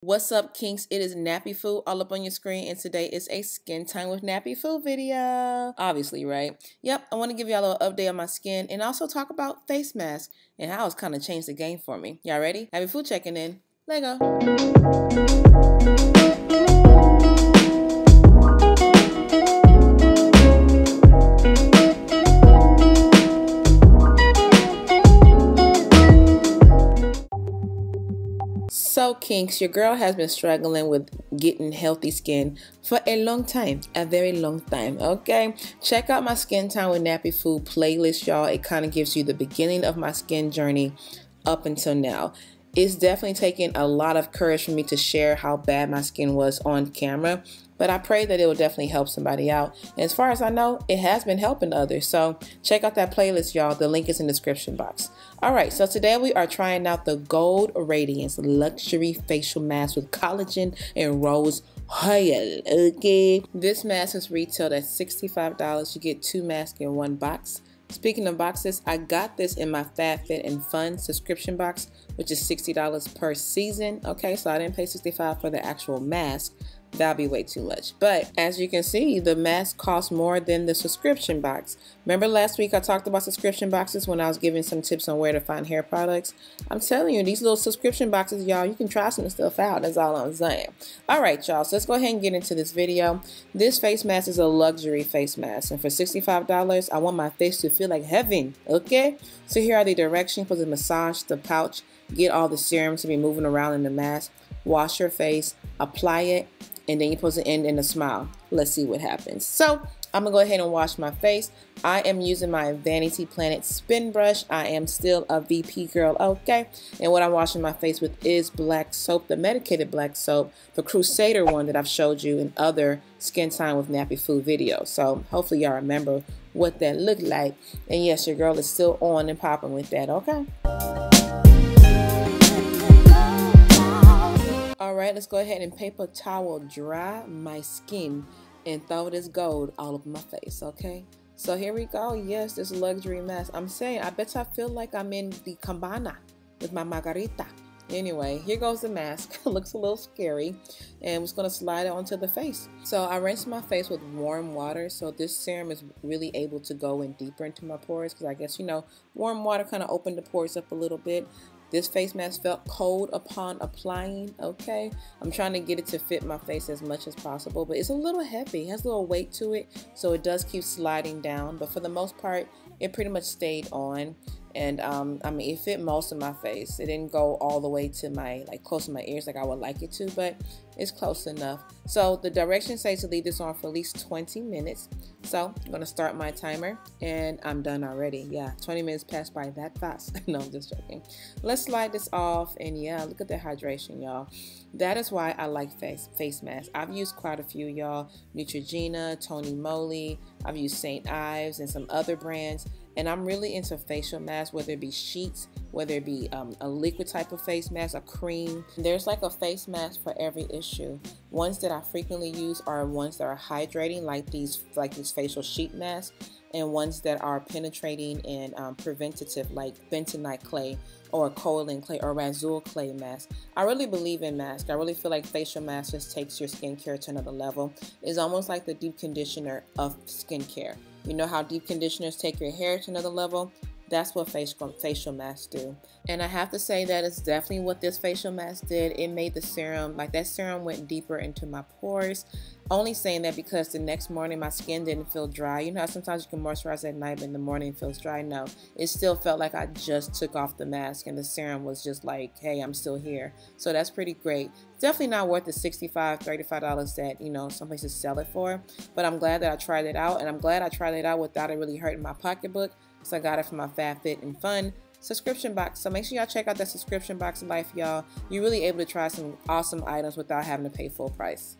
What's up, kinks? It is NappyFu all up on your screen, and today is a skin time with NappyFu video. Obviously, right? Yep, I want to give y'all a little update on my skin and also talk about face masks and how it's kind of changed the game for me. Y'all ready? NappyFu checking in. Let go. So kinks, your girl has been struggling with getting healthy skin for a long time, a very long time, okay? Check out my Skin Time with NappyFu playlist, y'all. It kind of gives you the beginning of my skin journey up until now. It's definitely taken a lot of courage for me to share how bad my skin was on camera, but I pray that it will definitely help somebody out. And as far as I know, it has been helping others. So check out that playlist, y'all. The link is in the description box. All right, so today we are trying out the Gold Radiance Luxury Facial Mask with collagen and rose oil, okay? This mask is retailed at $65. You get 2 masks in 1 box. Speaking of boxes, I got this in my FabFitFun subscription box, which is $60 per season, okay? So I didn't pay $65 for the actual mask. That'll be way too much. But as you can see, the mask costs more than the subscription box. Remember last week I talked about subscription boxes when I was giving some tips on where to find hair products? I'm telling you, these little subscription boxes, y'all, you can try some stuff out. That's all I'm saying. All right, y'all, so let's go ahead and get into this video. This face mask is a luxury face mask, and for $65, I want my face to feel like heaven, okay? So here are the directions for the massage the pouch, get all the serum to be moving around in the mask, wash your face, apply it, and then you're supposed to end in a smile. Let's see what happens. So I'm gonna go ahead and wash my face. I am using my Vanity Planet spin brush. I am still a VP girl, okay? And what I'm washing my face with is black soap, the medicated black soap, the Crusader one that I've showed you in other Skin Time with NappyFu videos. So hopefully y'all remember what that looked like. And yes, your girl is still on and popping with that, okay? Alright, let's go ahead and paper towel dry my skin and throw this gold all over my face, okay? So here we go. Yes, this luxury mask. I'm saying, I bet I feel like I'm in the cabana with my margarita. Anyway, here goes the mask. Looks a little scary. And I'm just going to slide it onto the face. So I rinsed my face with warm water. So this serum is really able to go in deeper into my pores. Because I guess, you know, warm water kind of opened the pores up a little bit. This face mask felt cold upon applying, okay? I'm trying to get it to fit my face as much as possible, but it's a little heavy. It has a little weight to it, so it does keep sliding down. But for the most part, it pretty much stayed on. And I mean, it fit most of my face. It didn't go all the way to my, like, close to my ears like I would like it to, but it's close enough. So the directions say to leave this on for at least 20 minutes. So I'm gonna start my timer and I'm done already. Yeah, 20 minutes passed by that fast. No, I'm just joking. Let's slide this off, and yeah, look at the hydration, y'all. That is why I like face masks. I've used quite a few, y'all. Neutrogena, Tony Moly, I've used St. Ives and some other brands. And I'm really into facial masks, whether it be sheets, whether it be a liquid type of face mask, a cream. There's like a face mask for every issue. Ones that I frequently use are ones that are hydrating, like these facial sheet masks, and ones that are penetrating and preventative, like bentonite clay or kaolin clay or razul clay mask. I really believe in masks. I really feel like facial mask just takes your skincare to another level. It's almost like the deep conditioner of skincare. You know how deep conditioners take your hair to another level? That's what facial masks do. And I have to say that it's definitely what this facial mask did. It made the serum, like that serum went deeper into my pores. Only saying that because the next morning my skin didn't feel dry. You know how sometimes you can moisturize at night but in the morning it feels dry? No, it still felt like I just took off the mask and the serum was just like, hey, I'm still here. So that's pretty great. Definitely not worth the $65, $35 that, you know, some places sell it for. But I'm glad that I tried it out, and I'm glad I tried it out without it really hurting my pocketbook. So I got it from my FabFitFun subscription box. So make sure y'all check out that subscription box life, y'all. You're really able to try some awesome items without having to pay full price.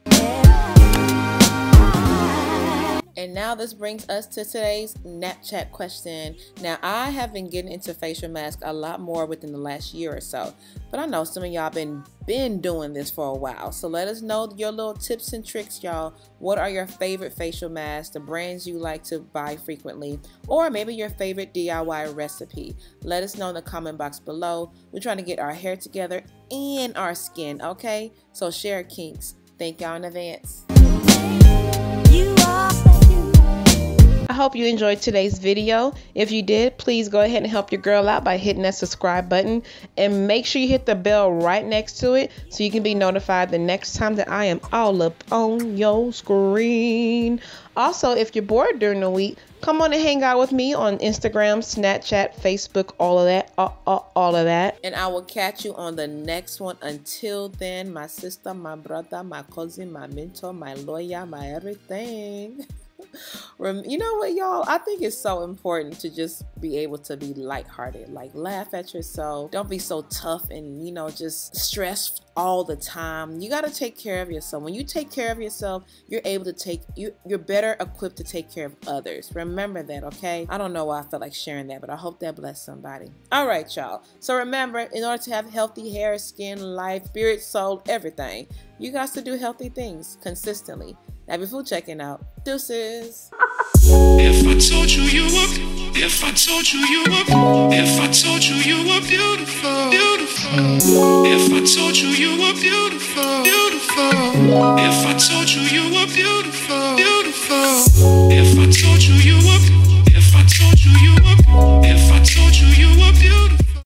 And now this brings us to today's NapChat question. Now, I have been getting into facial masks a lot more within the last year or so, but I know some of y'all been doing this for a while. So let us know your little tips and tricks, y'all. What are your favorite facial masks, the brands you like to buy frequently, or maybe your favorite DIY recipe? Let us know in the comment box below. We're trying to get our hair together and our skin, okay? So share kinks. Thank y'all in advance. I hope you enjoyed today's video. If you did, please go ahead and help your girl out by hitting that subscribe button, and make sure you hit the bell right next to it so you can be notified the next time that I am all up on your screen. Also, if you're bored during the week, come on and hang out with me on Instagram, Snapchat, Facebook, all of that. And I will catch you on the next one. Until then, my sister, my brother, my cousin, my mentor, my lawyer, my everything. You know what, y'all? I think it's so important to just be able to be lighthearted, like laugh at yourself. Don't be so tough and, you know, just stressed all the time. You got to take care of yourself. When you take care of yourself, you're able to you're better equipped to take care of others. Remember that, okay? I don't know why I felt like sharing that, but I hope that blessed somebody. All right, y'all. So remember, in order to have healthy hair, skin, life, spirit, soul, everything, you got to do healthy things consistently. NappyFu checking out. Deuces. If I told you you were, if I told you you were, if I told you you were beautiful, beautiful. If I told you you were beautiful, beautiful. If I told you you were beautiful, beautiful. If I told you you were, if I told you you were, if I told you you were beautiful.